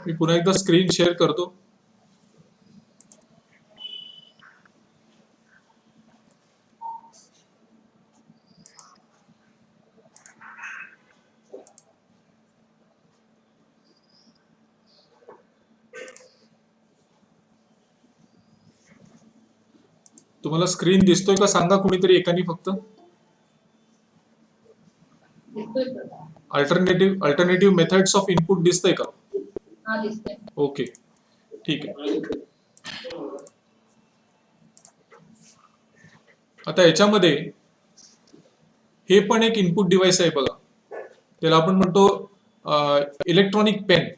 मी पुन्हा एकदा screen share करतो. तुम्हाला स्क्रीन दिसतोय का सांगा कुणीतरी एकानी फक्त. अल्टरनेटिव्ह मेथड्स ऑफ इनपुट दिसतंय का? ओके, ठीक आहे. आता याच्यामध्ये हे पण एक इनपुट डिव्हाइस आहे बघा. त्याला आपण म्हणतो इलेक्ट्रॉनिक पेन.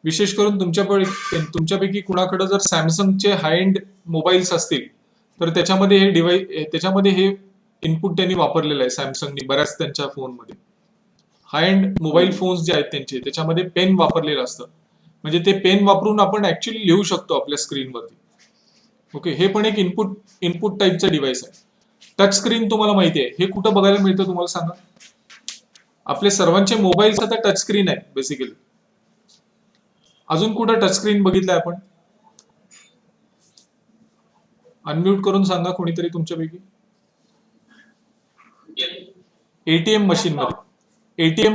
विशेष करून तुमच्यापैकी कुणाकडे जर सॅमसंगचे हाय एंड मोबाईल्स असतील तर त्याच्यामध्ये हे इनपुट त्यांनी वापरलेलं आहे. सॅमसंगनी बऱ्याच त्यांच्या फोनमध्ये हाय एंड मोबाईल फोन्स जे आहेत त्यांचे त्याच्यामध्ये पेन वापरलेलं असतं. म्हणजे ते पेन वापरून आपण ऍक्च्युली लिहू शकतो आपल्या स्क्रीनवरती. ओके, हे पण एक इनपुट टाईपचं डिव्हाइस आहे. टच स्क्रीन तुम्हाला माहिती आहे, हे कुठं बघायला मिळतं तुम्हाला सांगा? आपले सर्वांचे मोबाईल्स आता टच स्क्रीन आहे बेसिकली. अजून कुठं टच स्क्रीन बघितलंय आपण? अनम्यूट करून सांगा कोणीतरी तुमच्यापैकी. एटीएम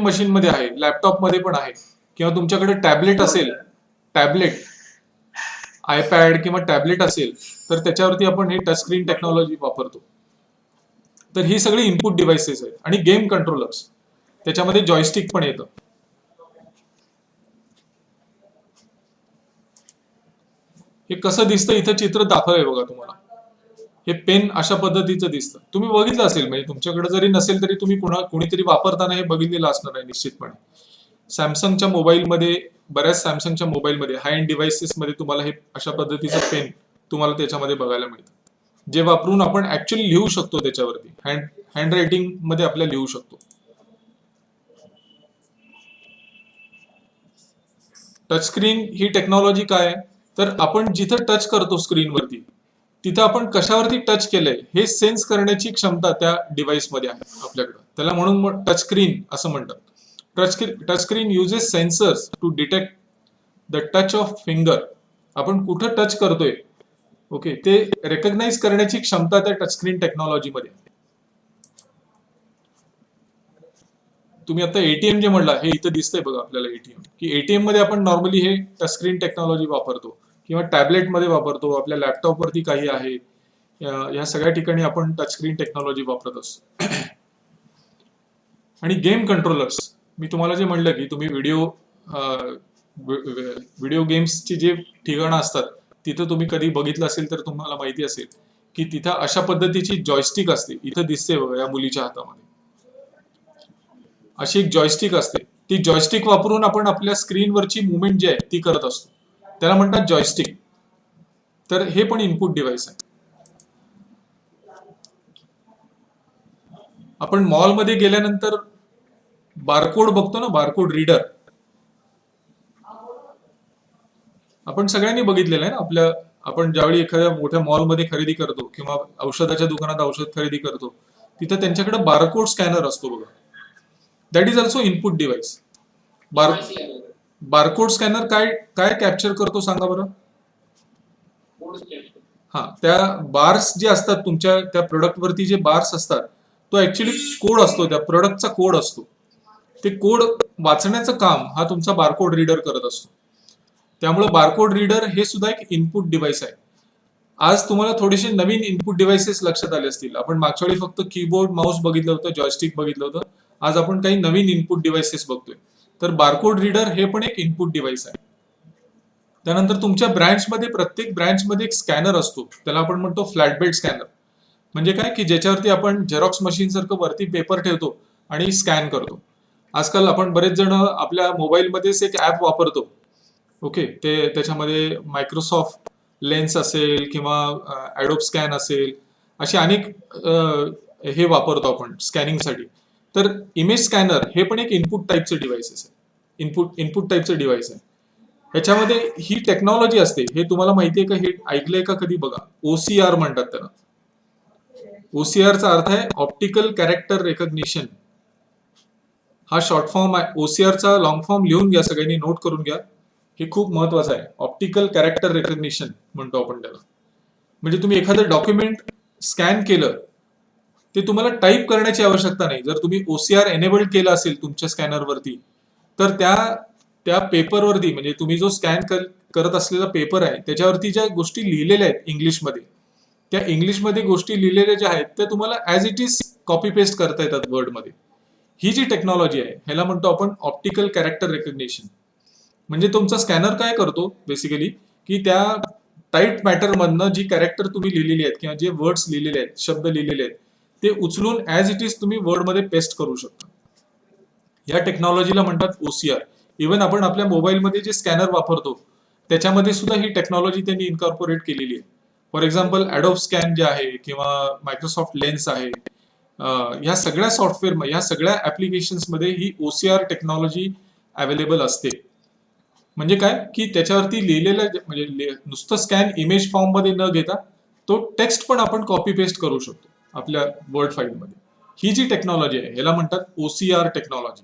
मशीन मध्ये आहे, लॅपटॉप मध्ये पण आहे, किंवा तुमच्याकडे टॅबलेट असेल, आयपॅड किंवा टॅबलेट असेल तर त्याच्यावरती आपण हे टच स्क्रीन टेक्नॉलॉजी वापरतो. तर ही सगळी इनपुट डिव्हाइसेस आहेत. आणि गेम कंट्रोलर्स, त्याच्यामध्ये जॉयस्टिक पण येतं. हे कसं दिसतं इथं चित्र दाखवलंय बघा तुम्हाला. हे पेन अशा पद्धतीचं दिसतं. तुम्ही बघितलं असेल, म्हणजे तुमच्याकडे जरी नसेल तरी तुम्ही कोणीतरी वापरताना हे बघितलेलं असणार आहे निश्चितपणे. बऱ्याच सॅमसंगच्या मोबाईलमध्ये हाय एंड डिव्हाइसेस मध्ये तुम्हाला हे अशा पद्धतीचं पेन तुम्हाला त्याच्यामध्ये बघायला मिळतं, जे वापरून आपण ऍक्च्युअली लिहू शकतो त्याच्यावरती. हँड रायटिंग मध्ये आपल्या लिहू शकतो. टच स्क्रीन ही टेक्नॉलॉजी काय आहे, तर आपण जिथं टच करतो स्क्रीनवरती तिथं आपण कशावरती टच केलंय हे सेन्स करण्याची क्षमता त्या डिव्हाइसमध्ये आहे आपल्याकडं. त्याला म्हणून टच स्क्रीन असं म्हणतात. Touch screen uses sensors to detect the touch of finger. आपण कुठं टच करतोय, ओके, ते रेकग्नाइज करण्याची क्षमता त्या टच स्क्रीन टेक्नॉलॉजीमध्ये. तुम्ही आता एटीएम जे म्हणला, हे इथं दिसतंय बघा आपल्याला एटीएम, की एटीएम मध्ये आपण नॉर्मली हे टच स्क्रीन टेक्नॉलॉजी वापरतो, किंवा टॅबलेटमध्ये वापरतो, आपल्या लॅपटॉपवरती काही आहे, या सगळ्या ठिकाणी आपण टच स्क्रीन टेक्नॉलॉजी वापरत असतो. आणि गेम कंट्रोलर्स, मी तुम्हाला जे म्हणलं की तुम्ही व्हिडिओ गेम्सची जे ठिकाणं असतात तिथं तुम्ही कधी बघितलं असेल तर तुम्हाला माहिती असेल की तिथं अशा पद्धतीची जॉयस्टिक असते. इथं दिसते बघा या मुलीच्या हातामध्ये अशी एक जॉयस्टिक असते. ती जॉयस्टिक वापरून आपण आपल्या स्क्रीनवरची मुवमेंट जी आहे ती करत असतो. त्याला म्हणतात जॉयस्टिक. तर हे पण इनपुट डिव्हाइस आहे. आपण मॉलमध्ये गेल्यानंतर बारकोड बघतो ना, बारकोड रीडर. आपण सगळ्यांनी बघितलेलं आहे ना. आपण ज्यावेळी एखाद्या मोठ्या मॉलमध्ये खरेदी करतो किंवा औषधाच्या दुकानात औषध खरेदी करतो, तिथं त्यांच्याकडे बारकोड स्कॅनर असतो बघा. That is also input device. Barcode scanner काय कॅप्चर करतो सांगा बरं? हा, त्या बार्स जे असतात तुमच्या त्या प्रोडक्टवरती जे बार्स असतात, तो ऍक्च्युली कोड असतो, त्या प्रोडक्टचा कोड असतो. ते कोड वाचण्याचं काम हा तुमचा बारकोड रीडर करत असतो. त्यामुळे बारकोड रीडर हे सुद्धा एक इनपुट डिव्हाइस आहे. आज तुम्हाला थोडेसे नवीन इनपुट डिव्हाइसेस लक्षात आले असतील. आपण मागच्या वेळी फक्त कीबोर्ड माऊस बघितलं होतं, जॉयस्टिक बघितलं होतं. आज आपण काही नवीन इनपुट डिव्हाइसेस बघतोय. तर बारकोड रीडर हे पण एक इनपुट डिव्हाइस आहे. त्यानंतर तुमच्या प्रत्येक ब्रँचमध्ये एक स्कॅनर असतो, त्याला आपण म्हणतो फ्लॅट बेड स्कॅनर. म्हणजे काय की ज्याच्यावरती आपण झेरॉक्स मशीन सारखं वरती पेपर ठेवतो आणि स्कॅन करतो. आजकाल आपण बरेच जण आपल्या मोबाईलमध्येच एक ऍप वापरतो. ओके, त्याच्यामध्ये मायक्रोसॉफ्ट लेन्स असेल किंवा ॲडोब स्कॅन असेल, असे अनेक हे वापरतो आपण स्कॅनिंगसाठी. तर इमेज स्कॅनर हे पण एक इनपुट टाईपचं डिव्हाइस आहे. इनपुट टाईपचं डिव्हाइस आहे. ह्याच्यामध्ये ही टेक्नॉलॉजी असते. हे तुम्हाला माहितीये का? हे ऐकलंय का कधी? बघा, OCR म्हणतात त्याला. OCRचा अर्थ आहे ऑप्टिकल कॅरेक्टर रेकग्निशन. हा शॉर्ट फॉर्म आहे. OCRचा लॉंग फॉर्म लिहून घ्या, सगळ्यांनी नोट करून घ्या. हे खूप महत्वाचं आहे. ऑप्टिकल कॅरेक्टर रेकग्निशन म्हणतो आपण त्याला. म्हणजे तुम्ही एखादं डॉक्युमेंट स्कॅन केलं, ते तुम्हाला टाईप करण्याची आवश्यकता नाही. जर तुम्ही OCR एनेबल्ड केलं असेल तुमच्या स्कॅनरवरती, तर त्या त्या पेपरवरती, म्हणजे तुम्ही जो स्कॅन करत असलेला पेपर आहे त्याच्यावरती ज्या गोष्टी लिहिलेल्या आहेत इंग्लिशमध्ये, त्या इंग्लिशमध्ये गोष्टी लिहिलेल्या ज्या आहेत त्या तुम्हाला as it is copy paste करता येतात वर्डमध्ये. ही जी टेक्नॉलॉजी आहे ह्याला म्हणतो आपण ऑप्टिकल कॅरेक्टर रेकग्निशन. म्हणजे तुमचा स्कॅनर काय करतो बेसिकली, की त्या टाईट मॅटर मधनं जी कॅरेक्टर तुम्ही लिहिलेली आहेत किंवा जे वर्ड्स लिहिलेले आहेत, शब्द लिहिलेले आहेत, ते उचलून ॲज इट इज तुम्ही वर्डमध्ये पेस्ट करू शकता. या टेक्नॉलॉजीला म्हणतात OCR. इव्हन आपण आपल्या मोबाईलमध्ये जे स्कॅनर वापरतो त्याच्यामध्ये सुद्धा ही टेक्नॉलॉजी त्यांनी इन्कॉर्पोरेट केलेली आहे. फॉर एक्झाम्पल ॲडोब स्कॅन जे आहे किंवा मायक्रोसॉफ्ट लेन्स आहे, ह्या सगळ्या सॉफ्टवेअर, ह्या सगळ्या ऍप्लिकेशन्समध्ये ही OCR टेक्नॉलॉजी अवेलेबल असते. म्हणजे काय, की त्याच्यावरती लिहिलेलं म्हणजे नुसतं स्कॅन इमेज फॉर्म मध्ये न घेता तो टेक्स्ट पण आपण कॉपी पेस्ट करू शकतो आपल्या वर्ड फाईलमध्ये. ही जी टेक्नॉलॉजी आहे याला म्हणतात OCR टेक्नॉलॉजी.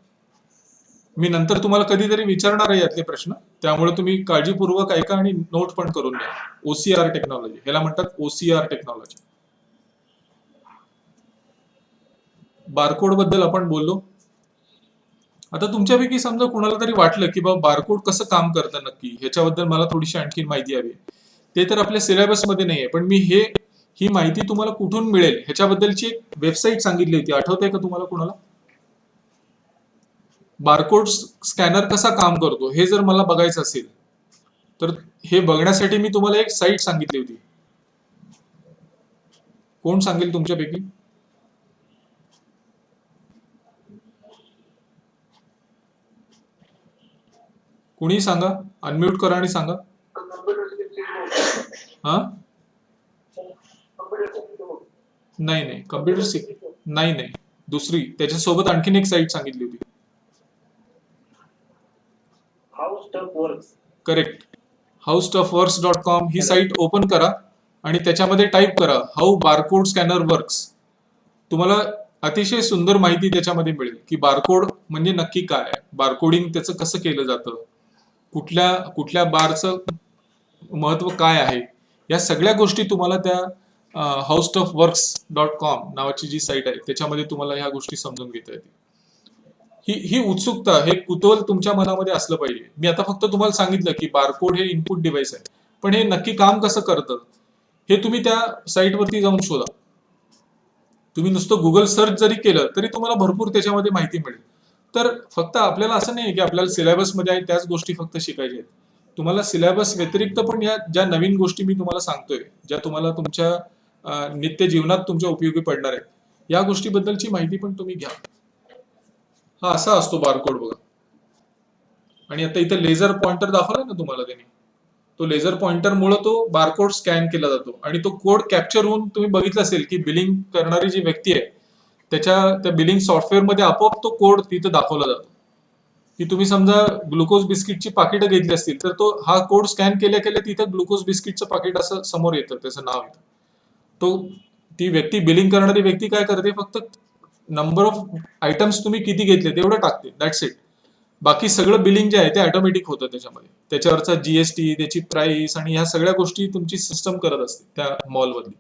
मी नंतर तुम्हाला कधीतरी विचारणार आहे यातले प्रश्न, त्यामुळे तुम्ही काळजीपूर्वक ऐका आणि नोट पण करून घ्या. OCR टेक्नॉलॉजी, याला म्हणतात OCR टेक्नॉलॉजी. बारकोड बद्दल आपण बोललो. आता तुमच्यापैकी समजा कोणाला तरी वाटलं की बाबा बारकोड कसं काम करतं नक्की, ह्याच्याबद्दल मला थोडीशी आणखी माहिती हवी. ते तर आपल्या सिलेबसमध्ये नाहीये, पण मी ही माहिती तुम्हाला कुठून मिळेल ह्याच्याबद्दलची एक वेबसाईट सांगितली होती, आठवतंय का तुम्हाला कोणाला? बारकोड स्कॅनर कसा काम करतो हे जर मला बघायचं असेल तर हे बघण्यासाठी मी तुम्हाला एक साईट सांगितली होती. कोण सांगेल तुमच्यापैकी? कुणी सांगा, अनम्यूट करा आणि सांगा. हा, नाही नाही, कम्प्युटर नाही नाही, दुसरी त्याच्यासोबत आणखीन एक साईट सांगितली होती. करेक्ट, howstuffworks.com ही साईट ओपन करा आणि त्याच्यामध्ये टाईप करा हाऊ बारकोड स्कॅनर वर्क्स. तुम्हाला अतिशय सुंदर माहिती त्याच्यामध्ये मिळेल की बारकोड म्हणजे नक्की काय, बारकोडिंग त्याचं कसं केलं जातं, कुठल्या कुठल्या बारचं महत्व काय आहे, या सगळ्या गोष्टी तुम्हाला त्या howstuffworks.com नावाची जी साईट आहे त्याच्यामध्ये तुम्हाला ह्या गोष्टी समजून घेता येतील. ही उत्सुकता, हे कुतूहल तुमच्या मनामध्ये असलं पाहिजे. मी आता फक्त तुम्हाला सांगितलं की बारकोड हे इनपुट डिव्हाइस आहे, पण हे नक्की काम कसं करतं हे तुम्ही त्या साईटवरती जाऊन शोधा. तुम्ही नुसतं गुगल सर्च जरी केलं तरी तुम्हाला भरपूर त्याच्यामध्ये माहिती मिळेल. तर फक्त आपल्याला असं नाही की आपल्याला सिलेबसमध्ये आहे त्याच गोष्टी फक्त शिकायच्या आहेत. तुम्हाला सिलेबस व्यतिरिक्त पण या ज्या नवीन गोष्टी मी तुम्हाला सांगतोय, ज्या तुम्हाला तुमच्या नित्य जीवनात तुमच्या उपयोगी पडणार आहेत, या गोष्टीबद्दलची माहिती पण तुम्ही घ्या. हा असा असतो बारकोड बघा. आणि आता इथं लेझर पॉइंटर दाखवलाय ना तुम्हाला त्यांनी, तो लेझर पॉइंटर मुळे तो बारकोड स्कॅन केला जातो आणि तो कोड कॅप्चर होऊन तुम्ही बघितलं असेल की बिलिंग करणारी जी व्यक्ती आहे त्या बिलिंग सॉफ्टवेअरमध्ये आपोआप तो कोड तिथं दाखवला जातो. की तुम्ही समजा ग्लुकोज बिस्किटची पाकिटं घेतली असतील तर तो हा कोड स्कॅन केल्या केल्या तिथं ग्लुकोज बिस्किटचं पाकिट असं समोर येतं, त्याचं नाव येतं. तो ती व्यक्ती, बिलिंग करणारी व्यक्ती काय करते, फक्त नंबर ऑफ आयटम्स तुम्ही किती घेतले तेवढं टाकते, दॅट्स इट. बाकी सगळं बिलिंग जे आहे ते ऑटोमॅटिक होतं त्याच्यामध्ये. त्याच्यावरचा GST, त्याची प्राइस आणि ह्या सगळ्या गोष्टी तुमची सिस्टम करत असते त्या मॉलमधली.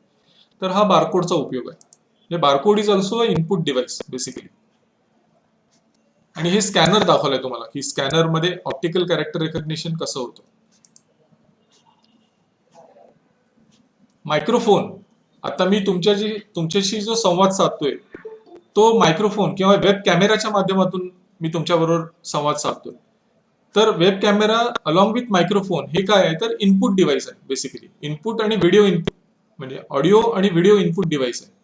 तर हा बारकोडचा उपयोग आहे. म्हणजे barcode is also a input device basically. आणि हे स्कॅनर दाखवलंय तुम्हाला की स्कॅनर मध्ये ऑप्टिकल कॅरेक्टर रेकग्निशन कसं होतं. मायक्रोफोन, आता मी तुमच्याशी जो संवाद साधतोय तो मायक्रोफोन किंवा वेब कॅमेराच्या माध्यमातून मी तुमच्याबरोबर संवाद साधतोय. तर web camera along with microphone हे काय आहे, तर इनपुट डिव्हाइस आहे बेसिकली. इनपुट आणि व्हिडिओ इनपुट, म्हणजे ऑडिओ आणि व्हिडिओ इनपुट डिव्हाइस आहे.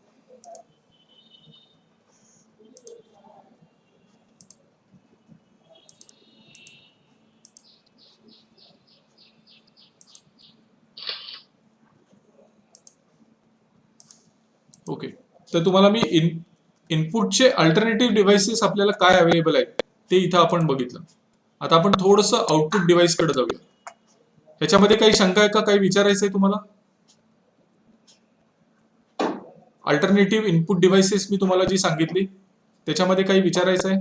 ओके, तर तुम्हाला मी इनपुटचे अल्टरनेटिव्ह डिव्हाइसेस आपल्याला काय अवेलेबल आहेत ते इथं आपण बघितलं. आता आपण थोडंसं आउटपुट डिव्हाइस कडे जाऊया. ह्याच्यामध्ये काही शंका आहे का, काही विचारायचं आहे तुम्हाला? अल्टरनेटिव्ह इनपुट डिव्हाइसेस मी तुम्हाला जी सांगितली त्याच्यामध्ये काही विचारायचं आहे?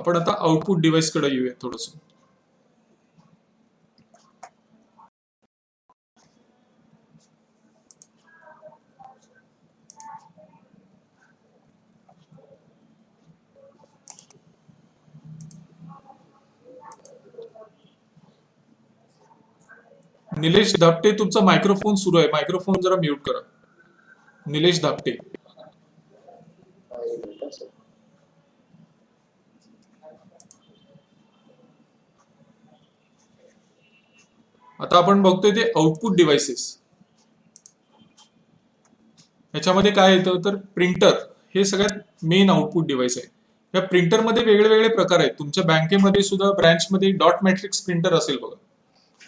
आपण आता आउटपुट डिव्हाइस कडे येऊया थोडस. निलेश धापटे, तुमचा मायक्रोफोन सुरू आहे, मायक्रोफोन जरा म्यूट करा. निलेश धापटे. आता आपण बघतोय ते आउटपुट डिव्हाइसेस. ह्याच्यामध्ये काय येतं तर प्रिंटर हे सगळ्यात मेन आउटपुट डिव्हाइस आहे. या प्रिंटरमध्ये वेगळे वेगळे प्रकार आहेत. तुमच्या बँकेमध्ये सुद्धा ब्रँचमध्ये डॉट मॅट्रिक्स प्रिंटर असेल बघा.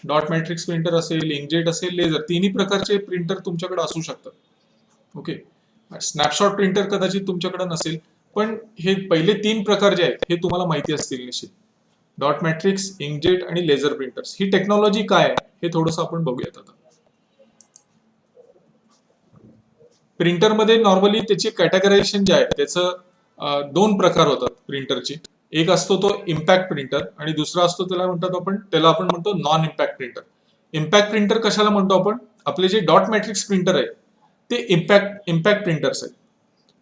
डॉट मॅट्रिक्स प्रिंटर असेल, इंकजेट असेल, लेझर, तिन्ही प्रकारचे प्रिंटर तुमच्याकडे असू शकतात. ओके. स्नॅपशॉट प्रिंटर कदाचित तुमच्याकडे नसेल, पण हे पहिले 3 प्रकार जे आहेत हे तुम्हाला माहिती असतील निश्चित. डॉट मॅट्रिक्स, इंकजेट आणि लेझर प्रिंटर्स. ही टेक्नॉलॉजी काय आहे हे थोडंसं आपण बघूयात आता. प्रिंटरमध्ये नॉर्मली त्याची कॅटेगरायझेशन जे आहे त्याचं 2 प्रकार होतात प्रिंटरचे. एक असतो तो इम्पॅक्ट प्रिंटर आणि दुसरा असतो त्याला आपण म्हणतो non impact printer. Impact printer कशाला म्हणतो आपण? आपले जे डॉट मॅट्रिक्स प्रिंटर आहे ते इम्पॅक्ट प्रिंटर्स आहेत.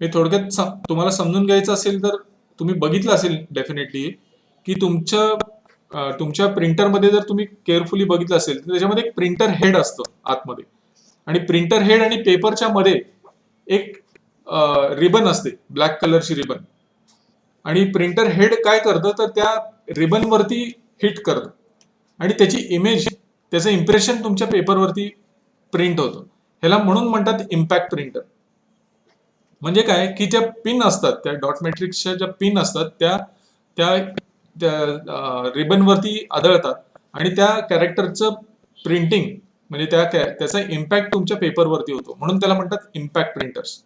हे थोडक्यात तुम्हाला समजून घ्यायचं असेल तर तुम्ही बघितलं असेल डेफिनेटली की तुमच्या प्रिंटरमध्ये जर तुम्ही केअरफुली बघितलं असेल तर त्याच्यामध्ये एक प्रिंटर हेड असतं आतमध्ये, आणि प्रिंटर हेड आणि पेपरच्या मध्ये एक रिबन असते, ब्लॅक कलरची रिबन. आणि प्रिंटर हेड काय करतं तर त्या रिबन वरती हिट करतं आणि त्याची इमेज, त्याचं इम्प्रेशन तुमच्या पेपरवरती प्रिंट होतं. ह्याला म्हणून म्हणतात इम्पॅक्ट प्रिंटर. म्हणजे काय की ज्या पिन असतात, त्या डॉट मॅट्रिक्सच्या ज्या पिन असतात त्या त्या त्या रिबनवरती आदळतात आणि त्या कॅरेक्टरचं प्रिंटिंग म्हणजे त्याचा इम्पॅक्ट तुमच्या पेपरवरती होतो, म्हणून त्याला म्हणतात इम्पॅक्ट प्रिंटर्स.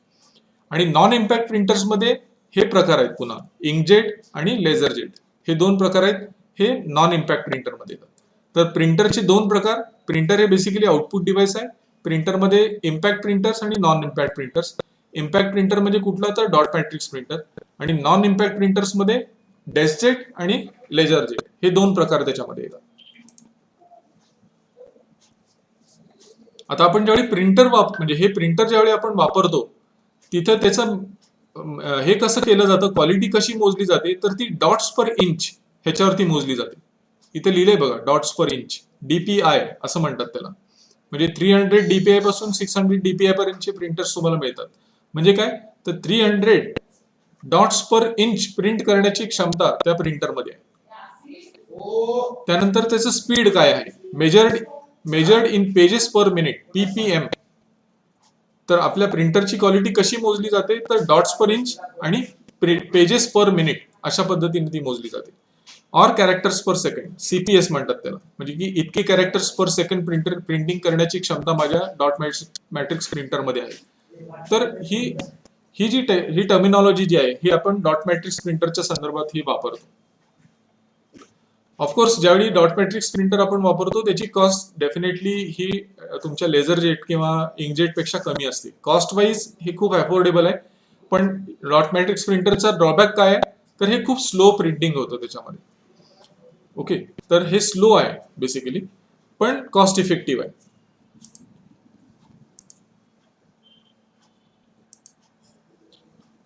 आणि नॉन इम्पॅक्ट प्रिंटर्स मध्ये हे प्रकार आहेत पुन्हा, इंकजेट आणि लेझर जेट हे 2 प्रकार आहेत. हे नॉन इम्पॅक्ट प्रिंटर मध्ये येतात. तर प्रिंटरचे 2 प्रकार. प्रिंटर हे बेसिकली आउटपुट डिव्हाइस आहे. प्रिंटरमध्ये इम्पॅक्ट प्रिंटर्स आणि non impact printers. Impact printer म्हणजे कुठला तर डॉट मॅट्रिक्स प्रिंटर, आणि नॉन इम्पॅक्ट प्रिंटर्स मध्ये डेस्क जेट आणि लेझर जेट हे 2 प्रकार त्याच्यामध्ये येतात. आता आपण ज्यावेळी म्हणजे हे प्रिंटर ज्यावेळी आपण वापरतो तिथं त्याचं हे कसं केलं जातं, क्वालिटी कशी मोजली जाते तर ती डॉट्स पर इंच ह्याच्यावरती मोजली जाते. इथे लिहिलंय बघा, डॉट्स पर इंच, DPI असं म्हणतात त्याला. म्हणजे 300 DPI पासून 600 DPI पर्यंतचे प्रिंटर्स तुम्हाला मिळतात. म्हणजे काय तर 300 डॉट्स पर इंच प्रिंट करण्याची क्षमता त्या प्रिंटरमध्ये आहे. त्यानंतर त्याचं स्पीड काय आहे, measured in pages per minute, PPM. तर आपल्या प्रिंटरची क्वालिटी कशी मोजली जाते तर डॉट्स पर इंच आणि पेजेस पर मिनिट अशा पद्धतीने ती मोजली जाते. Or characters per second, CPS म्हणतात त्याला. म्हणजे की इतके कॅरेक्टर्स पर सेकंड प्रिंटिंग करण्याची क्षमता माझ्या डॉट मॅट्रिक्स प्रिंटरमध्ये आहे. तर ही टर्मिनॉलॉजी जी आहे ही आपण डॉट मॅट्रिक्स प्रिंटरच्या संदर्भात ही वापरतो. ऑफकोर्स ज्यावेळी डॉट मॅट्रिक्स प्रिंटर आपण वापरतो त्याची कॉस्ट डेफिनेटली ही तुमच्या लेझर जेट किंवा इंकजेट पेक्षा कमी असते. कॉस्ट वाईज हे खूप अफोर्डेबल आहे. पण डॉट मॅट्रिक्स प्रिंटरचा ड्रॉबॅक काय आहे तर हे खूप स्लो प्रिंटिंग होतं त्याच्यामध्ये. ओके, तर हे स्लो आहे बेसिकली, पण कॉस्ट इफेक्टिव्ह आहे.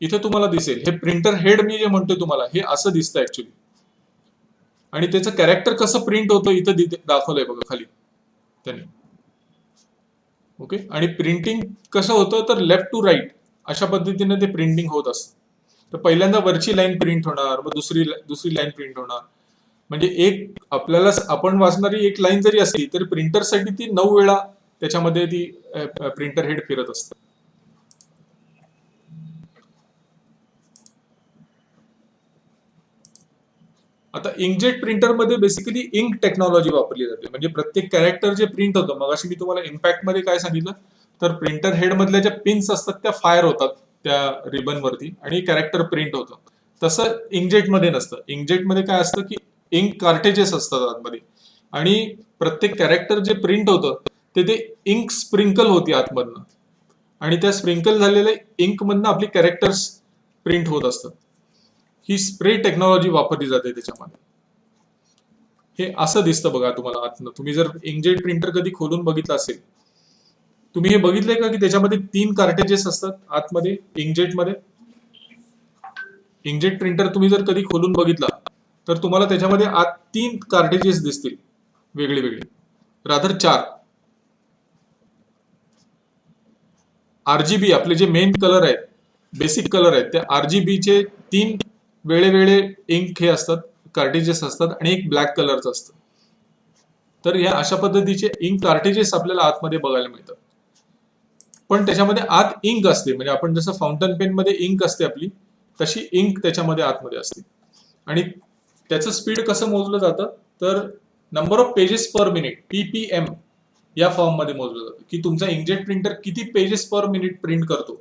इथे तुम्हाला दिसेल हे प्रिंटर हेड मी जे म्हणतोय तुम्हाला हे असं दिसतं ऍक्च्युली, आणि त्याचं कॅरेक्टर कसं प्रिंट होतं इथं दाखवलंय बघा खाली त्यांनी. ओके, आणि प्रिंटिंग कसं होतं तर लेफ्ट टू राईट अशा पद्धतीने ते प्रिंटिंग होत असतं. तर पहिल्यांदा वरची लाईन प्रिंट होणार, मग दुसरी लाईन प्रिंट होणार. म्हणजे आपण वाचणारी एक लाईन जरी असली तरी प्रिंटरसाठी ती 9 वेळा त्याच्यामध्ये ती प्रिंटर हेड फिरत असतं. आता इंकजेट प्रिंटरमध्ये बेसिकली इंक टेक्नॉलॉजी वापरली जाते. म्हणजे प्रत्येक कॅरेक्टर जे प्रिंट होतं, मगाशी मी तुम्हाला इम्पॅक्ट मध्ये काय सांगितलं तर प्रिंटर हेड मधल्या ज्या पिन्स असतात त्या फायर होतात त्या रिबन वरती आणि कॅरेक्टर प्रिंट होतं. तसं इंकजेट मध्ये नसतं. इंकजेट मध्ये काय असतं की इंक कार्टेजेस असतात आतमध्ये, आणि प्रत्येक कॅरेक्टर जे प्रिंट होतं ते इंक स्प्रिंकल होती आतमधनं, आणि त्या स्प्रिंकल झालेल्या इंक मधनं आपली कॅरेक्टर्स प्रिंट होत असतात. ही स्प्रे टेक्नॉलॉजी वापरली जाते त्याच्यामध्ये. हे असं दिसतं बघा तुम्हाला आतनं. तुम्ही जर इंकजेट प्रिंटर कधी खोलून बघितलं असेल, तुम्ही हे बघितलंय का की त्याच्यामध्ये 3 कार्टेजेस असतात आतमध्ये इंकजेटमध्ये. इंकजेट प्रिंटर तुम्ही जर कधी खोलून बघितला तर तुम्हाला त्याच्यामध्ये आत 3 कार्टेजेस दिसतील वेगळे वेगळे, रादर 4. RGB आपले जे मेन कलर आहेत, बेसिक कलर आहेत, त्या RGBचे 3 वेगळे इंक हे असतात, कार्टेजेस असतात आणि एक ब्लॅक कलरचं असतं. तर या अशा पद्धतीचे इंक कार्टेजेस आपल्याला आतमध्ये बघायला मिळतात. पण त्याच्यामध्ये आत इंक असते, म्हणजे आपण जसं फाउंटन पेन मध्ये इंक असते आपली, तशी इंक त्याच्यामध्ये आतमध्ये असते. आणि त्याचं स्पीड कसं मोजलं जातं तर number of pages per minute, PPM या फॉर्म मध्ये मोजलं जातं की तुमचा इंकजेट प्रिंटर किती पेजेस पर मिनिट प्रिंट करतो.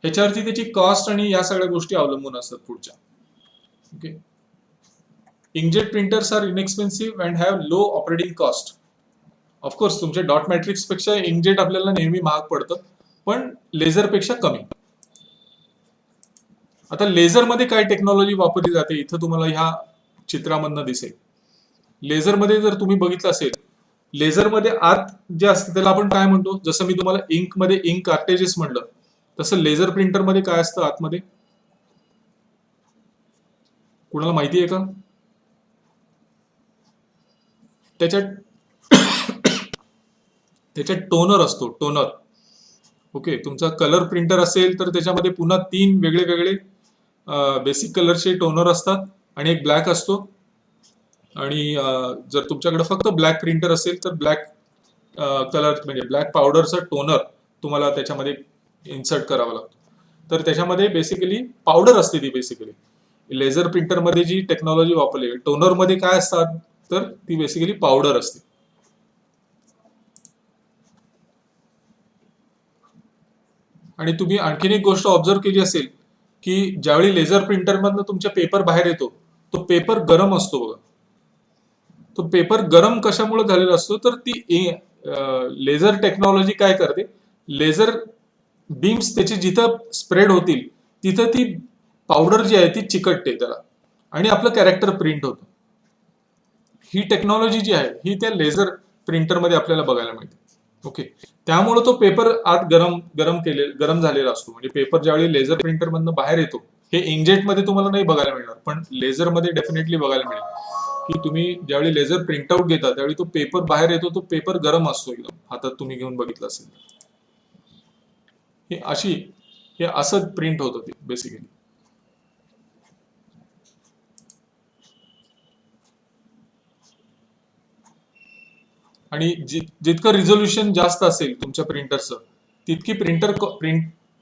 ह्याच्यावरती त्याची कॉस्ट आणि या सगळ्या गोष्टी अवलंबून असतात पुढच्या. Okay. Inkjet printers are inexpensive and have low operating cost. Of course तुमच्या डॉट मॅट्रिक्स पेक्षा इंकजेट आपल्याला नेहमी महाग पडतं, पण लेझर पेक्षा कमी. आता लेझर मध्ये काय टेक्नॉलॉजी वापरली जाते इथं तुम्हाला ह्या चित्रामधनं दिसेल. लेझर मध्ये जर तुम्ही बघितलं असेल, लेझर मध्ये आत जे असतं त्याला आपण काय म्हणतो, जसं मी तुम्हाला इंक मध्ये इंक कार्टेजेस म्हणलं, तसं लेझर प्रिंटर मध्ये काय असतं आतमध्ये, कुणाला माहिती आहे का? त्याच्यात टोनर असतो, टोनर. ओके. तुमचा कलर प्रिंटर असेल तर त्याच्यामध्ये पुन्हा 3 वेगळे बेसिक कलरचे टोनर असतात आणि एक ब्लॅक असतो. आणि जर तुमच्याकडे फक्त ब्लॅक प्रिंटर असेल तर ब्लॅक कलर म्हणजे ब्लॅक पावडरचा टोनर तुम्हाला त्याच्यामध्ये इन्सर्ट करावा लागतो. तर त्याच्यामध्ये बेसिकली पावडर असते ती. बेसिकली लेझर प्रिंटरमध्ये जी टेक्नॉलॉजी वापरली, टोनरमध्ये काय असतात तर ती बेसिकली पावडर असते. आणि तुम्ही आणखीन एक गोष्ट ऑब्झर्व केली असेल की ज्यावेळी लेझर प्रिंटरमधनं तुमच्या पेपर बाहेर येतो, तो पेपर गरम असतो बघा. तो पेपर गरम कशामुळे झालेला असतो तर ती लेझर टेक्नॉलॉजी काय करते, लेझर बीम्स त्याचे जिथं स्प्रेड होतील तिथं ती पावडर जी आहे ती चिकटते त्याला आणि आपलं कॅरेक्टर प्रिंट होतं. ही टेक्नॉलॉजी जी आहे ही त्या लेझर प्रिंटरमध्ये आपल्याला बघायला मिळते. ओके. त्यामुळे तो पेपर आत गरम झालेला असतो. म्हणजे पेपर ज्यावेळी लेझर प्रिंटर मधनं बाहेर येतो, हे इंकजेट मध्ये तुम्हाला नाही बघायला मिळणार, पण लेझर मध्ये डेफिनेटली बघायला मिळेल की तुम्ही ज्यावेळी लेझर प्रिंटआउट घेता त्यावेळी तो पेपर बाहेर येतो, तो पेपर गरम असतो एकदम, हातात तुम्ही घेऊन बघितलं असेल. हे असं प्रिंट होतं ते बेसिकली. आणि जितकं रिझोल्युशन जास्त असेल तुमच्या प्रिंटरचं, तितकी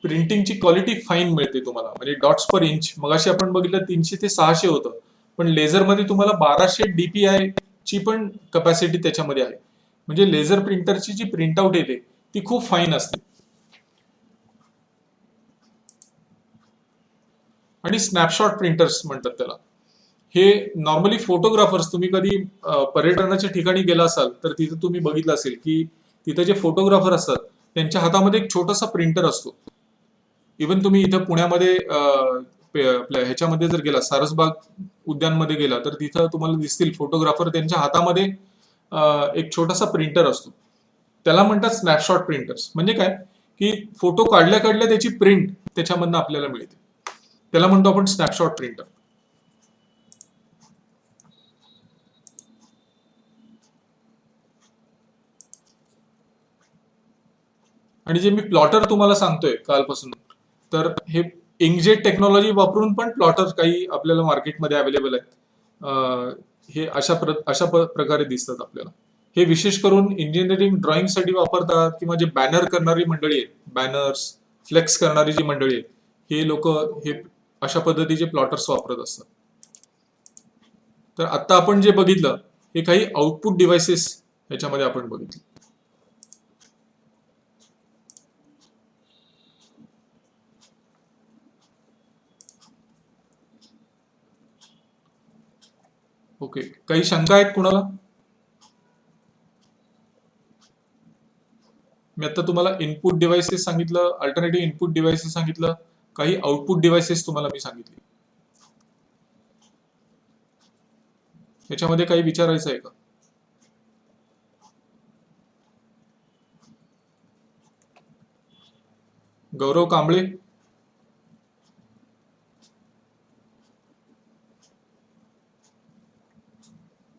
प्रिंटिंगची क्वालिटी फाईन मिळते तुम्हाला. म्हणजे डॉट्स पर इंच मगाशी आपण बघितलं 300 ते 600 होतं, पण लेझरमध्ये तुम्हाला 1200 DPI ची पण कपॅसिटी त्याच्यामध्ये आहे. म्हणजे लेझर प्रिंटरची जी प्रिंटआउट येते ती खूप फाईन असते. आणि स्नॅपशॉट प्रिंटर्स म्हणतात त्याला. हे नॉर्मली फोटोग्राफर्स, तुम्ही कधी पर्यटनाच्या ठिकाणी गेला असाल तर तिथे तुम्ही बघितलं असेल की तिथे जे फोटोग्राफर असतात त्यांच्या हातामध्ये एक छोटासा प्रिंटर असतो. इवन तुम्ही इथं पुण्यामध्ये आपल्या ह्याच्यामध्ये जर गेला, सारसबाग उद्यानमध्ये गेला तर तिथं तुम्हाला दिसतील फोटोग्राफर, त्यांच्या हातामध्ये एक छोटासा प्रिंटर असतो. त्याला म्हणतात स्नॅपशॉट प्रिंटर्स. म्हणजे काय की फोटो काढल्या काढल्या त्याची प्रिंट त्याच्यामधनं आपल्याला मिळते, त्याला म्हणतो आपण स्नॅपशॉट प्रिंटर. आणि जे मी प्लॉटर तुम्हाला सांगतोय कालपासून, तर हे इंकजेट टेक्नॉलॉजी वापरून पण प्लॉटर काही आपल्याला मार्केटमध्ये अवेलेबल आहेत. हे अशा प्रकारे दिसतात आपल्याला. हे विशेष करून इंजिनिअरिंग ड्रॉइंग साठी वापरतात, किंवा जे बॅनर करणारी मंडळी आहेत, बॅनर्स फ्लेक्स करणारी जी मंडळी आहेत, हे लोक हे अशा पद्धतीचे प्लॉटर्स वापरत असतात. तर आता आपण जे बघितलं हे काही आउटपुट डिव्हाइसेस ह्याच्यामध्ये आपण बघितले. ओके. काही शंका आहेत कुणाला? मी आता तुम्हाला इनपुट डिव्हाइसेस सांगितलं, अल्टरनेटिव्ह इनपुट डिव्हाइसेस सांगितलं, काही आउटपुट डिव्हाइसेस तुम्हाला मी सांगितली. याच्यामध्ये काही विचारायचं आहे का? गौरव कांबळे,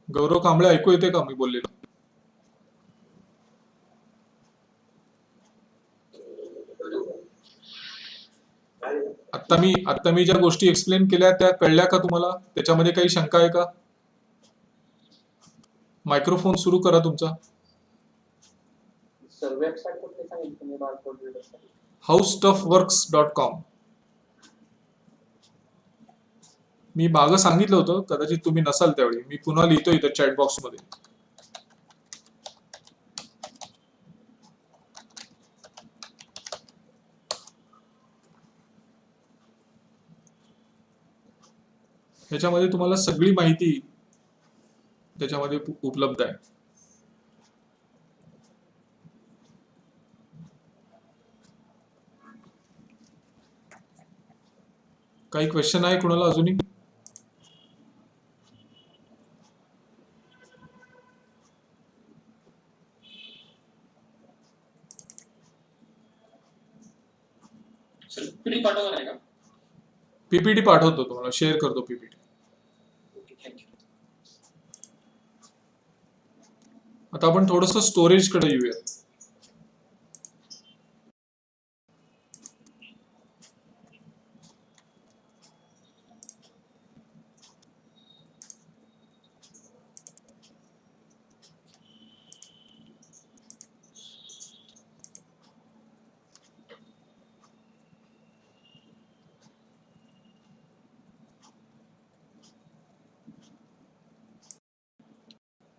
गौरव कांबळे ऐकू येते का मी बोललेलं? आता मी ज्या गोष्टी एक्सप्लेन केल्या त्या कळल्या का तुम्हाला? त्याच्यामध्ये काही शंका आहे का? मायक्रोफोन सुरू करा तुमचा. howstuffworks.com. मी मागं सांगितलं होतं, कदाचित तुम्ही नसाल त्यावेळी. मी पुन्हा लिहितो इथं चॅट बॉक्स मध्ये. ह्याच्यामध्ये तुम्हाला सगळी माहिती त्याच्यामध्ये उपलब्ध आहे. काही क्वेश्चन आहे कुणाला अजूनही? पीपीटी पाठवतो तुम्हाला, शेअर करतो पीपीटी. आता आपण थोडंसं स्टोरेज कडे येऊया.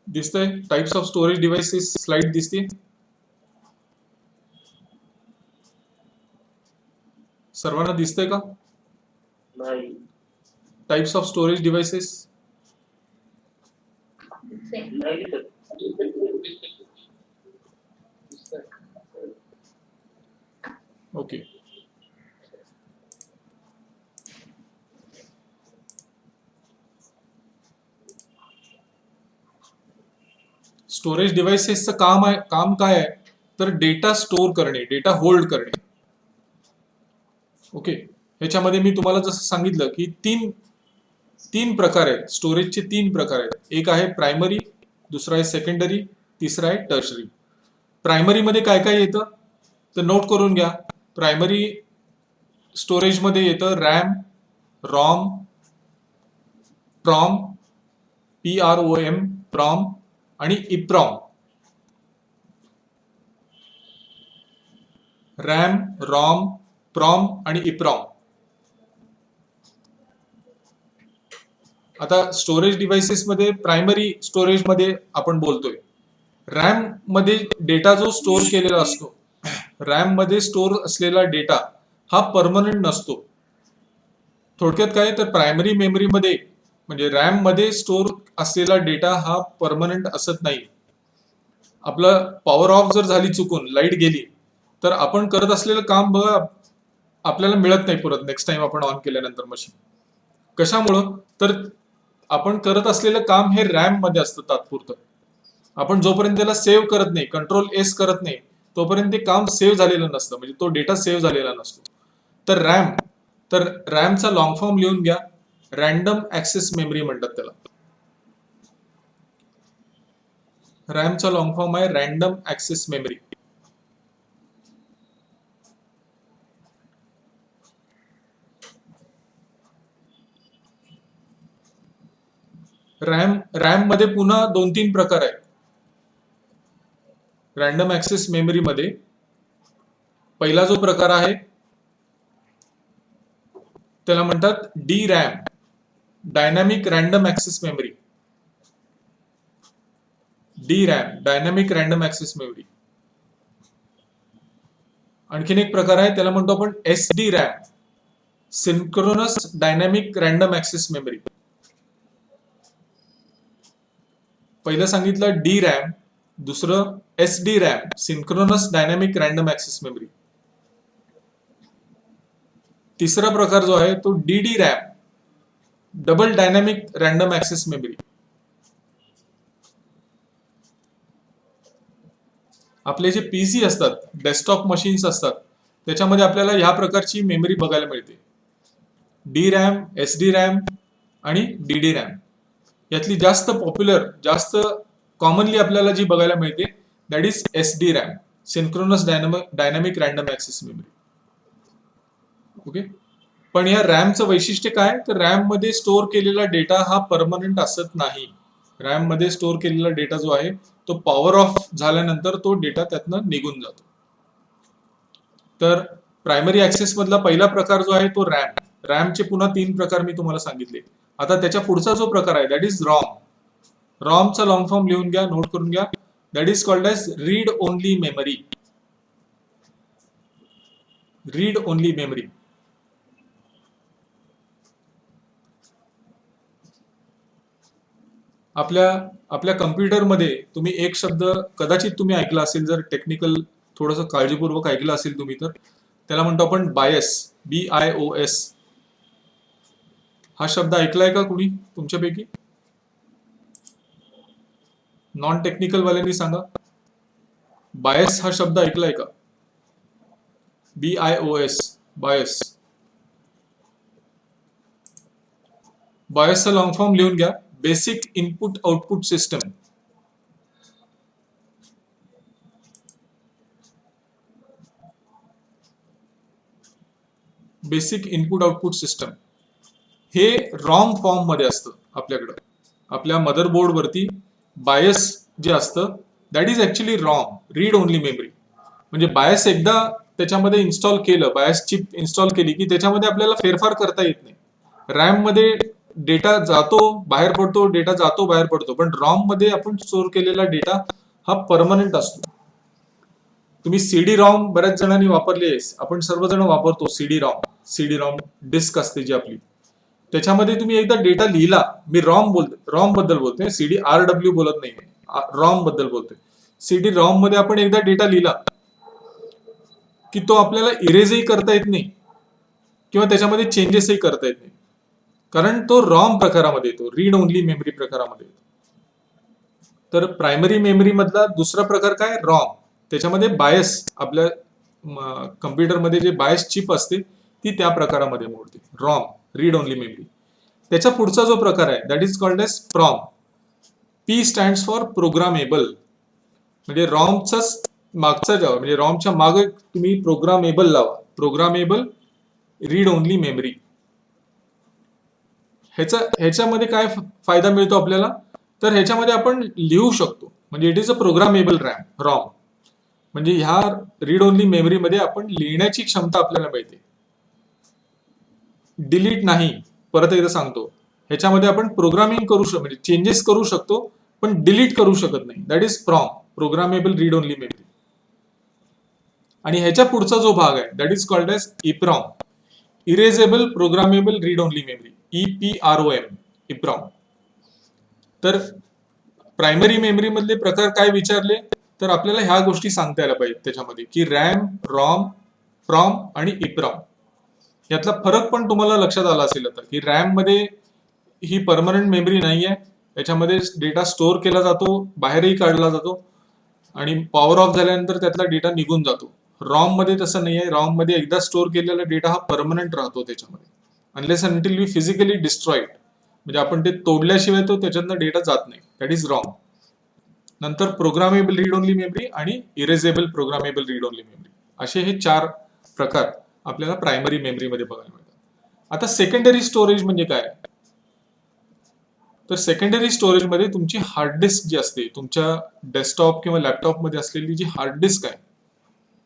दिसतंय? Types of storage devices slide दिसते? सर्वांना दिसतंय का? नाही. Types of storage devices. Okay. Storage डिव्हाइसेसचं काम काय आहे? तर डेटा स्टोअर करणे, डेटा होल्ड करणे. ओके. ह्याच्यामध्ये मी तुम्हाला जसं सांगितलं की तीन प्रकार आहेत. स्टोरेजचे 3 प्रकार आहेत. एक आहे प्रायमरी, दुसरा आहे सेकंडरी, तिसरा आहे टर्शरी. प्रायमरी मध्ये काय काय येतं तर नोट करून घ्या. प्रायमरी स्टोरेज मध्ये येतं रॅम, रॉम, प्रॉम, PROM, प्रॉम आणि इप्रॉम. रॅम, रॉम, प्रॉम आणि इप्रॉम. आता स्टोरेज डिव्हाइसेस मध्ये प्रायमरी स्टोरेज मध्ये आपण बोलतोय. रॅम मध्ये डेटा जो स्टोअर केलेला असतो, रॅम मध्ये स्टोअर असलेला डेटा हा परमनंट नसतो. थोडक्यात काय तर प्रायमरी मेमरी मध्ये म्हणजे रॅम मध्ये स्टोअर असलेला डेटा हा परमनंट असत नाही. आपलं पॉवर ऑफ जर झाली, चुकून लाईट गेली, तर आपण करत असलेलं काम बघा आपल्याला मिळत नाही परत नेक्स्ट टाइम आपण ऑन केल्यानंतर मशीन. कशामुळं तर आपण करत असलेलं काम हे रॅम मध्ये असतं तात्पुरतं. आपण जोपर्यंत त्याला सेव्ह करत नाही, कंट्रोल एस करत नाही, तोपर्यंत ते काम सेव्ह झालेलं नसतं, म्हणजे तो डेटा सेव्ह झालेला नसतो. तर रॅमचा लॉंग फॉर्म लिहून घ्या. रॅन्डम ऍक्सेस मेमरी म्हणतात त्याला. रॅमचा लॉंग फॉर्म आहे रॅन्डम ऍक्सेस मेमरी. रॅम मध्ये पुन्हा 2-3 प्रकार आहेत. रॅन्डम ऍक्सेस मेमरी मध्ये पहिला जो प्रकार आहे त्याला म्हणतात D RAM, dynamic random access memory. D RAM, dynamic random access memory. आणखीन एक प्रकार आहे त्याला म्हणतो आपण SD RAM, synchronous dynamic random access memory. पहिलं सांगितलं डी रॅम, दुसरं SD RAM, synchronous dynamic random access memory. तिसरा प्रकार जो आहे तो DD RAM, double dynamic random access memory. आपले जे पीसी असतात, डेस्कटॉप मशीन्स असतात, त्याच्यामध्ये आपल्याला ह्या प्रकारची मेमरी बघायला मिळते. D RAM, S D RAM आणि डी डी रॅम. यातली जास्त पॉप्युलर, जास्त कॉमनली आपल्याला जी बघायला मिळते that is S D RAM, synchronous dynamic random access memory. Okay. पण या रॅमचं वैशिष्ट्य काय, तर रॅम मध्ये स्टोअर केलेला डेटा हा परमनंट असत नाही. रॅम मध्ये स्टोअर केलेला डेटा जो आहे तो पॉवर ऑफ झाल्यानंतर तो डेटा त्यातनं निघून जातो. तर प्रायमरी ऍक्सेस मधला पहिला प्रकार जो आहे तो रॅम. रॅमचे पुन्हा 3 प्रकार मी तुम्हाला सांगितले. आता त्याच्या पुढचा जो प्रकार आहे दॅट इज रॉम. रॉमचा लॉंग फॉर्म लिहून घ्या, नोट करून घ्या. That is called as read only memory. Read only memory. आपल्या कम्प्युटरमध्ये तुम्ही एक शब्द कदाचित तुम्ही ऐकला असेल, जर टेक्निकल थोडंसं काळजीपूर्वक ऐकलं असेल तुम्ही, तर त्याला म्हणतो आपण बायस, BIOS. हा शब्द ऐकलाय का कुणी तुमच्यापैकी? नॉन टेक्निकल वाल्यांनी सांगा. बायस हा शब्द ऐकलाय का? BIOS, BIOS. बायसचा लॉंग फॉर्म लिहून घ्या, basic input output system. Basic input output system हे रॉम फॉर्म मध्ये असतं आपल्याकडं. आपल्या मदरबोर्ड वरती बायस जे असतं that is actually ROM, read only memory. म्हणजे बायस एकदा त्याच्यामध्ये इन्स्टॉल केलं, बायस चिप इन्स्टॉल केली की त्याच्यामध्ये आपल्याला फेरफार करता येत नाही. रॅम मध्ये डेटा जातो बाहेर पडतो, डेटा जातो बाहेर पडतो, पण रॉम मध्ये आपण स्टोअर केलेला डेटा हा परमनंट असतो. तुम्ही सीडी रॉम बऱ्याच जणांनी वापरले, आपण सर्वजण वापरतो CD ROM. CD ROM disk असते जी आपली, त्याच्यामध्ये तुम्ही एकदा डेटा लिहिला. मी रॉम बद्दल बोलतोय, सीडी RW बोलत नाही, रॉम बद्दल बोलतोय. सीडी रॉम मध्ये आपण एकदा डेटा लिहिला की तो आपल्याला इरेजही करता येत नाही किंवा त्याच्यामध्ये चेंजेसही करता येत नाही, कारण तो रॉम प्रकारामध्ये येतो, रीड ओनली मेमरी प्रकारामध्ये येतो. तर प्रायमरी मेमरी मधला दुसरा प्रकार काय, रॉम. त्याच्यामध्ये बायस, आपल्या कम्प्युटरमध्ये जे बायस चिप असते ती त्या प्रकारामध्ये मोडते. ROM, read only memory. त्याच्या पुढचा जो प्रकार आहे दॅट इज कॉल्ड एज प्रॉम. P stands for programmable. म्हणजे रॉमचा मागचा जेव्हा, म्हणजे रॉमच्या मागे तुम्ही प्रोग्रामेबल लावा, प्रोग्रामेबल रीड ओनली मेमरी. ह्याच्यामध्ये काय फायदा मिळतो आपल्याला, तर ह्याच्यामध्ये आपण लिहू शकतो, म्हणजे it is a programmable ROM. म्हणजे ह्या रीड ओनली मेमरी मध्ये आपण लिहिण्याची क्षमता आपल्याला मिळते. डिलीट नाही, परत एकदा सांगतो, ह्याच्यामध्ये आपण प्रोग्रामिंग करू शकतो, म्हणजे चेंजेस करू शकतो, पण डिलीट करू शकत नाही. That is PROM, programmable read only memory. आणि ह्याच्या पुढचा जो भाग आहे that is called as EPROM, erasable programmable read only memory, EPROM, EPROM. तर प्रायमरी मेमरी मधले प्रकार काय विचारले, तर आपल्याला ह्या गोष्टी सांगता यायला पाहिजे त्याच्यामध्ये, की रॅम, रॉम, प्रॉम आणि इप्रॉम. यातला फरक पण तुम्हाला लक्षात आला असेल आता, की रॅम मध्ये ही परमनंट मेमरी नाही आहे, याच्यामध्ये डेटा स्टोअर केला जातो, बाहेरही काढला जातो आणि पॉवर ऑफ झाल्यानंतर त्यातला डेटा निघून जातो. रॉम मध्ये तसं नाही आहे. रॉम मध्ये एकदा स्टोअर केलेला डेटा हा परमनंट राहतो त्याच्यामध्ये, unless until we physically destroyed, म्हणजे आपण ते तोडल्याशिवाय तो त्याच्यातनं डेटा जात नाही. That is ROM. नंतर प्रोग्रामेबल रीड ओनली मेमरी आणि erasable programmable read only memory, असे हे 4 प्रकार आपल्याला प्रायमरी मेमरी मध्ये बघायला मिळतात. आता सेकंडरी स्टोरेज म्हणजे काय, तर सेकंडरी स्टोरेज मध्ये तुमची हार्ड डिस्क जी असते, तुमच्या डेस्कटॉप किंवा लॅपटॉप मध्ये असलेली जी हार्ड डिस्क आहे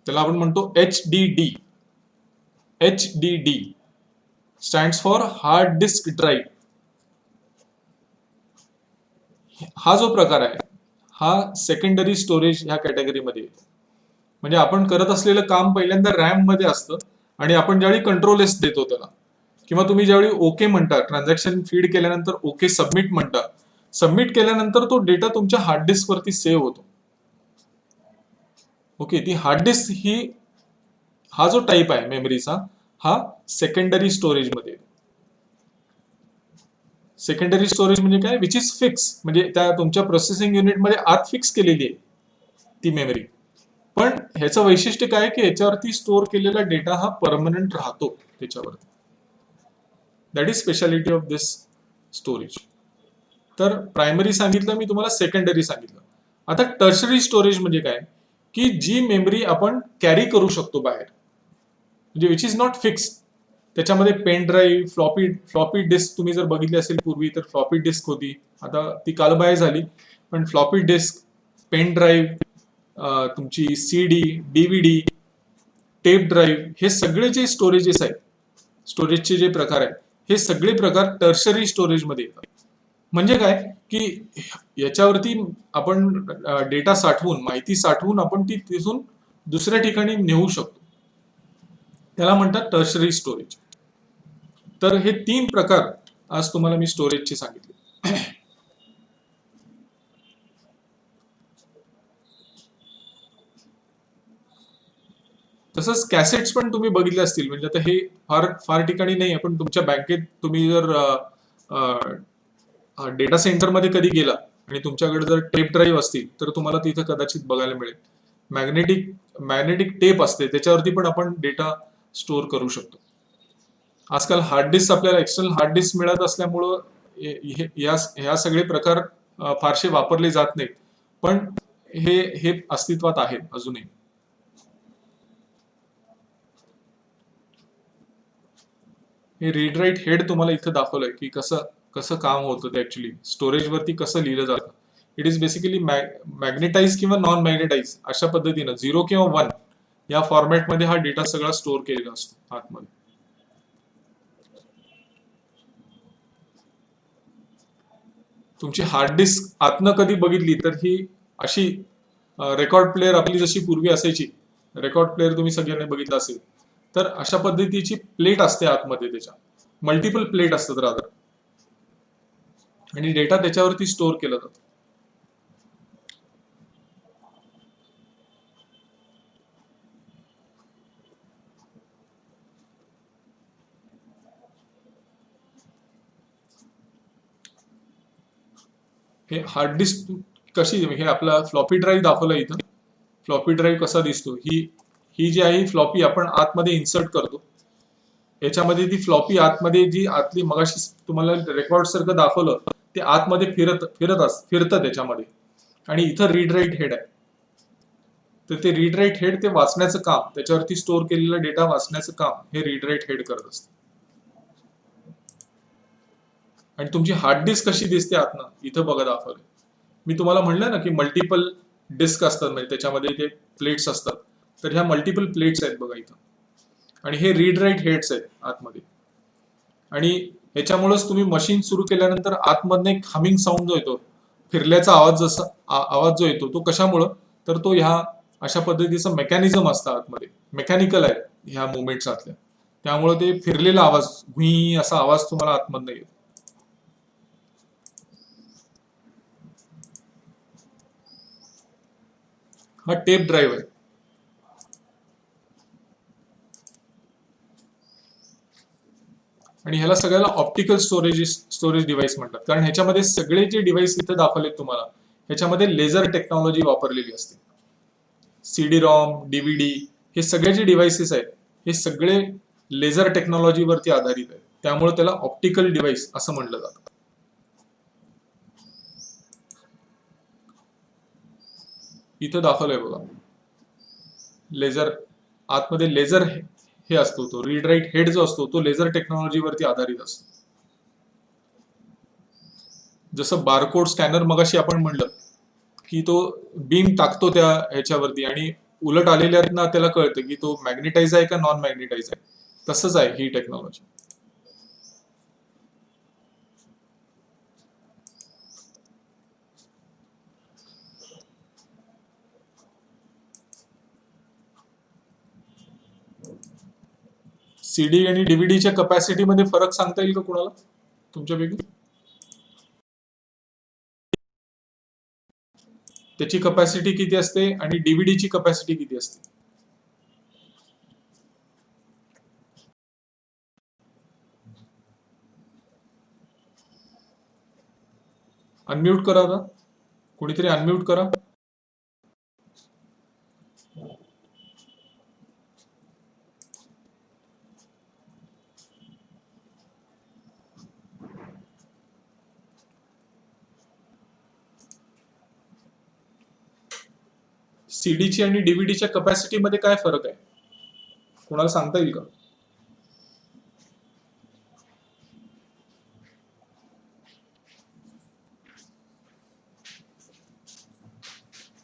त्याला आपण म्हणतो HDD. HDD stands for hard disk drive. हा जो प्रकार आहे हा सेकंडरी स्टोरेज ह्या कॅटेगरीमध्ये येतो. म्हणजे आपण करत असलेलं काम पहिल्यांदा रॅम मध्ये असतं आणि आपण ज्यावेळी कंट्रोल एस देतो त्याला, किंवा तुम्ही ज्यावेळी ओके म्हणता, ट्रान्झॅक्शन फीड केल्यानंतर ओके सबमिट म्हणता, सबमिट केल्यानंतर तो डेटा तुमच्या हार्ड डिस्क वरती सेव्ह होतो. ओके. ती हार्ड डिस्क ही, हा जो टाईप आहे मेमरीचा हा सेकंडरी स्टोरेज मध्ये. सेकंडरी स्टोरेज म्हणजे काय, विच इज फिक्स, म्हणजे त्या तुमच्या प्रोसेसिंग युनिट मध्ये आत फिक्स केलेली आहे ती मेमरी. पण ह्याचं वैशिष्ट्य काय की याच्यावरती स्टोअर केलेला डेटा हा परमनंट राहतो त्याच्यावरती. That is speciality of this storage. तर प्रायमरी सांगितलं मी, तुम्हाला सेकंडरी सांगितलं. आता टर्शरी स्टोरेज म्हणजे काय की जी मेमरी आपण कॅरी करू शकतो बाहेर, म्हणजे विच इज नॉट फिक्स. त्याच्यामध्ये पेन ड्राईव्ह, फ्लॉपी डिस्क तुम्ही जर बघितली असेल पूर्वी तर फ्लॉपी डिस्क होती, आता ती कालबाह्य झाली. पण फ्लॉपी डिस्क, पेन ड्राईव्ह, तुमची सीडी, डीव्हीडी, टेप ड्राईव्ह, हे सगळे जे स्टोरेजेस आहेत, स्टोरेजचे जे प्रकार आहेत, हे सगळे प्रकार टर्शरी स्टोरेजमध्ये येतात. म्हणजे काय की याच्यावरती आपण डेटा साठवून, माहिती साठवून आपण ती तिथून दुसऱ्या ठिकाणी नेऊ शकतो. त्याला म्हणतात टर्शरी स्टोरेज. तर हे 3 प्रकार आज तुम्हाला मी स्टोरेजचे सांगितले. तसंच कॅसेट्स पण तुम्ही बघितले असतील. म्हणजे आता हे फार फार ठिकाणी नाही, पण तुमच्या बँकेत तुम्ही जर डेटा सेंटरमध्ये कधी गेला आणि तुमच्याकडे जर टेप ड्राईव्ह असतील तर तुम्हाला तिथे कदाचित बघायला मिळेल. मॅग्नेटिक टेप असते, त्याच्यावरती पण आपण डेटा स्टोअर करू शकतो. आजकाल हार्ड डिस्क, आपल्याला एक्सटर्नल हार्ड डिस्क मिळत असल्यामुळं ह्या सगळे प्रकार फारसे वापरले जात नाहीत, पण हे अस्तित्वात आहेत अजूनही. हे रीड राईट हेड तुम्हाला इथं दाखवलंय की कसं कसं काम होतं ते ऍक्च्युली स्टोरेजवरती कसं लिहिलं जातं. इट इज बेसिकली मॅग्नेटाईज किंवा नॉन मॅग्नेटाईज अशा पद्धतीनं 0 किंवा 1 या फॉर्मॅटमध्ये हा डेटा सगळा स्टोअर केलेला असतो आतमध्ये. तुमची हार्ड डिस्क आतनं कधी बघितली तर ही अशी रेकॉर्ड प्लेअर आपली जशी पूर्वी असायची, रेकॉर्ड प्लेअर तुम्ही सगळ्यांनी बघितलं असेल, तर अशा पद्धतीची प्लेट असते आतमध्ये, त्याच्या मल्टिपल प्लेट असतात रादर, आणि डेटा त्याच्यावरती स्टोअर केला जातो. हे हार्ड डिस्क कशी, हे आपला फ्लॉपी ड्राईव्ह दाखवला इथं. फ्लॉपी ड्राईव्ह कसा दिसतो, ही जी आहे फ्लॉपी आपण आतमध्ये इन्सर्ट करतो. याच्यामध्ये ती फ्लॉपी आतमध्ये जी आतली मगाशी तुम्हाला रेकॉर्ड सारखं दाखवलं ते आतमध्ये फिरतं त्याच्यामध्ये. आणि इथं रीड राईट हेड आहे, तर ते रीड राईट हेड ते वाचण्याचं काम, त्याच्यावरती स्टोअर केलेला डेटा वाचण्याचं काम हे रीड राईट हेड करत असतं. आणि तुमची हार्ड डिस्क कशी दिसते आतनं, इथं बघा दाखवलंय. मी तुम्हाला म्हणलं ना की मल्टिपल डिस्क असतात, म्हणजे त्याच्यामध्ये ते प्लेट्स असतात. तर ह्या मल्टिपल प्लेट्स आहेत बघा इथं, आणि हे रीड राईट हेड्स आहेत आतमध्ये. आणि ह्याच्यामुळेच तुम्ही मशीन सुरू केल्यानंतर आतमधनं एक हमिंग साऊंड जो येतो, फिरल्याचा आवाज, जसा आवाज जो येतो, तो कशामुळं, तर तो ह्या अशा पद्धतीचं मेकॅनिझम असतं आतमध्ये, मेकॅनिकल आहे ह्या मुवमेंट्स आतल्या, त्यामुळे ते फिरलेला आवाज, घुई असा आवाज तुम्हाला आतमधनं येतो. हा टेप ड्राईव्ह आहे. आणि ह्याला सगळ्याला ऑप्टिकल स्टोरेज डिव्हाइस म्हणतात, कारण ह्याच्यामध्ये सगळे जे डिव्हाइस इथे दाखवलेत तुम्हाला, ह्याच्यामध्ये लेझर टेक्नॉलॉजी वापरलेली असते. सीडी रॉम, डीव्हीडी, हे सगळे जे डिव्हाइसेस आहेत हे सगळे लेझर टेक्नॉलॉजीवरती आधारित आहेत, त्यामुळे त्याला ऑप्टिकल डिव्हाइस असं म्हणलं जातं. इथं दाखवलंय बघा, लेझर, आतमध्ये लेझर हे असतो, तो रीड राईट हेड जो असतो तो लेझर टेक्नॉलॉजीवरती आधारित असतो. जसं बारकोड स्कॅनर मगाशी आपण म्हणलं की तो बीम टाकतो त्या ह्याच्यावरती आणि उलट आलेल्यातनं त्याला कळतं की तो मॅग्नेटाईज आहे का नॉन मॅग्नेटाईज आहे, तसंच आहे ही टेक्नॉलॉजी. सीडी आणि डीव्हीडीच्या कपॅसिटीमध्ये फरक सांगता येईल का कुणाला तुमच्यापैकी? त्याची कपॅसिटी किती असते आणि डीव्हीडीची कपॅसिटी किती असते? अनम्यूट करा आता, कोणीतरी अनम्यूट करा. सीडीची आणि डीव्हीडीच्या कपॅसिटी मध्ये काय फरक आहे? कोणाला सांगता येईल का?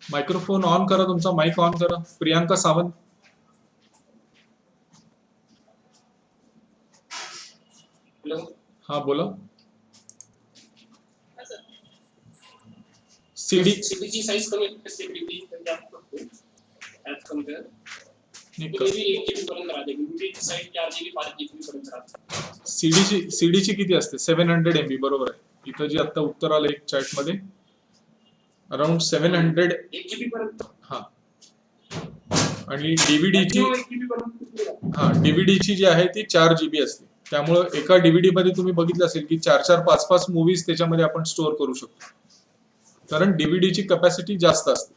मायक्रोफोन ऑन करा, तुमचा माइक ऑन करा. प्रियांका सावंत. हॅलो. हा बोला. सीडी सीडीची साईज कमी असते, डीव्हीडी जास्त असते ॲज कम्पेअर. नाही डीव्हीडी 1 GB पर्यंत राहते, डीव्हीडीची साईज 4 GB 5 GB पर्यंत राहते. सीडीची किती असते? 700 MB बरोबर आहे. इथं जे आता उत्तर आलं एक चॅट मध्ये अराउंड 700. 1 GB पर्यंत. हा. आणि डीव्हीडीची Maximum 1 GB पर्यंत राहते. हा डीव्हीडीची जी आहे ती 4 GB असते. त्यामुळं एका डीव्हीडी मध्ये तुम्ही बघितलं असेल की 4-4, 5-5 मूवीज त्याच्यामध्ये आपण स्टोअर करू शकतो, कारण डीव्हीडीची कपॅसिटी जास्त असते.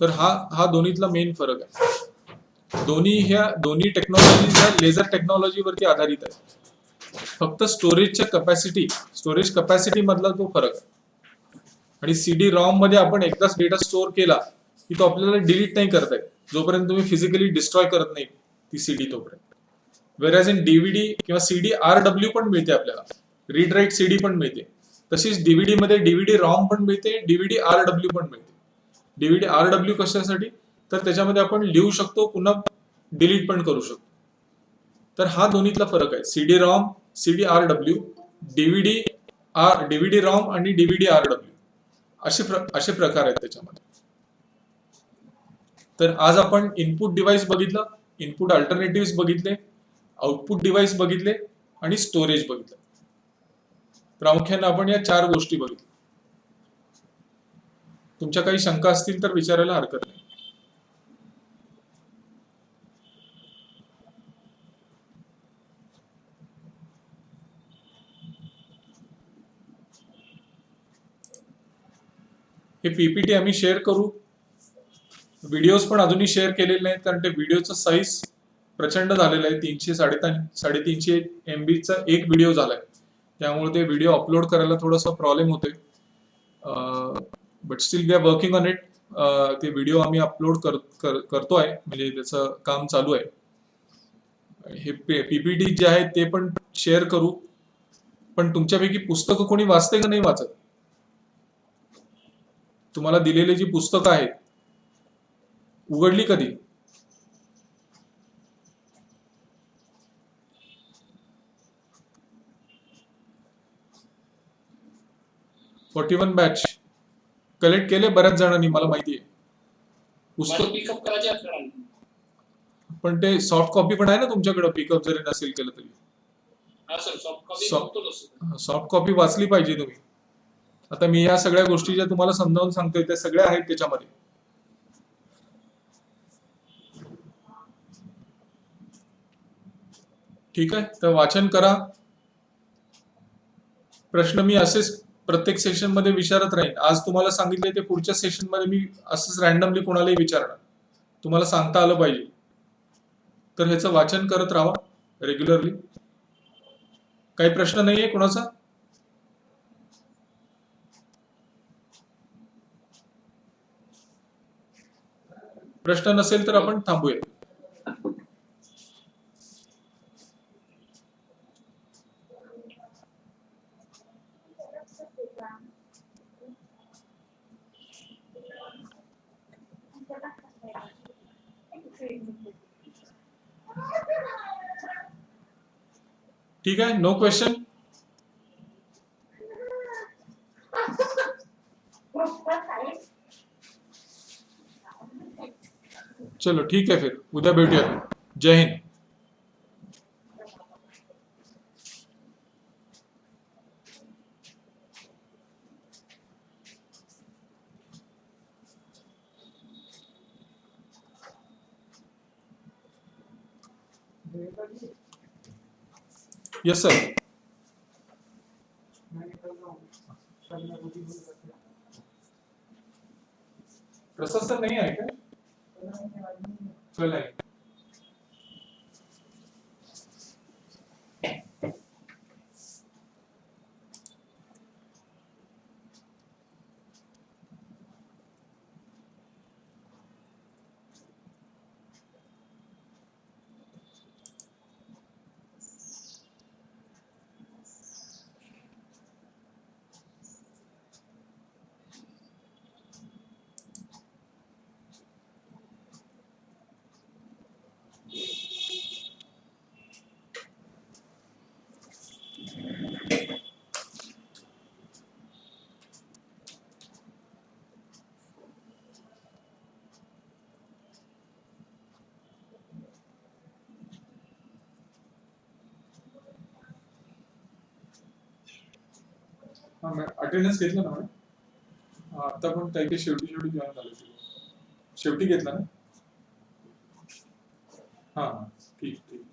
तर हा दोन्हीतला मेन फरक आहे. दोन्ही टेक्नॉलॉजी ह्या लेझर टेक्नॉलॉजीवरती आधारित आहे. फक्त स्टोरेज कपॅसिटी मधला तो फरक आहे. आणि सीडी रॉम मध्ये आपण एकदाच डेटा स्टोअर केला की तो आपल्याला डिलीट नाही करता येत, जोपर्यंत तुम्ही फिजिकली डिस्ट्रॉय करत नाही ती सीडी तोपर्यंत. वेरॅज इन डीव्हीडी किंवा सीडी RW पण मिळते आपल्याला, रीड राईट सीडी पण मिळते. तशीच डीव्हीडी मध्ये डीव्हीडी रॉम पण मिळते, डीव्हीडी RW पण मिळते. डीव्हीडी RW कशासाठी? तर त्याच्यामध्ये आपण लिहू शकतो, पुन्हा डिलीट पण करू शकतो. तर हा दोन्हीतला फरक आहे. CD ROM, CD RW, DVD ROM आणि डीव्हीडी RW असे प्रकार आहेत त्याच्यामध्ये. तर आज आपण इनपुट डिव्हाइस बघितलं, इनपुट अल्टरनेटिव्ह बघितले, आउटपुट डिव्हाइस बघितले आणि स्टोरेज बघितलं. प्रामुख्याने आपण या 4 गोष्टी बघितल्या. तुमच्या काही शंका असतील तर विचारायला हरकत नाही. हे पीपीटी आम्ही शेअर करू. व्हिडिओज पण अजूनही शेअर केलेले नाहीत, कारण ते व्हिडिओचं साईज प्रचंड झालेलं आहे. 300-350 MBचा एक व्हिडिओ झालाय, त्यामुळे ते व्हिडिओ अपलोड करायला थोडासा प्रॉब्लेम होतोय. But still we are working on it. ते व्हिडिओ आम्ही अपलोड करतोय, म्हणजे त्याचं काम चालू आहे. हे पीपीटी जे आहेत ते पण शेअर करू. पण तुमच्यापैकी पुस्तकं कोणी वाचते का नाही वाचत? तुम्हाला दिलेली जी पुस्तकं आहेत उघडली कधी? "41 बॅच कलेक्ट केले बऱ्याच जणांनी, मला माहिती आहे. पुस्तक पिकअप करायचे असतात. पण ते सॉफ्ट कॉपी पण आहे ना तुमच्याकडे, पिकअप जरी नसेल केलं तरी. हा सर, सॉफ्ट कॉपी बघतो. सॉफ्ट कॉपी वाचली पाहिजे तुम्ही. आता मी या सगळ्या गोष्टी ज्या तुम्हाला समजावून सांगतोय त्या सगळ्या आहेत त्याच्यामध्ये. ठीक आहे, तर वाचन करा. प्रश्न मी असेच प्रत्येक सेशन मध्ये विचारत राहीन. आज तुम्हाला सांगितले ते पुढच्या सेशन मध्ये मी असंच रॅन्डमली कोणालाही विचारणार. तुम्हाला सांगता आलं पाहिजे. तर ह्याचं वाचन करत राहा रेग्युलरली. काही प्रश्न नाहीये कोणाचा? प्रश्न नसेल तर आपण थांबूया. ठीक आहे, नो क्वेश्चन. चलो ठीक आहे, फिर उद्या भेटूया. जय हिंद. Yes sir. प्रसाद सर नहीं आए क्या? कल आए. हा मॅडम अटेंडन्स घेतलं ना मॅडम? हा, आता पण काही काही शेवटी जॉईन झाले. शेवटी घेतला ना? हा हा ठीक ठीक.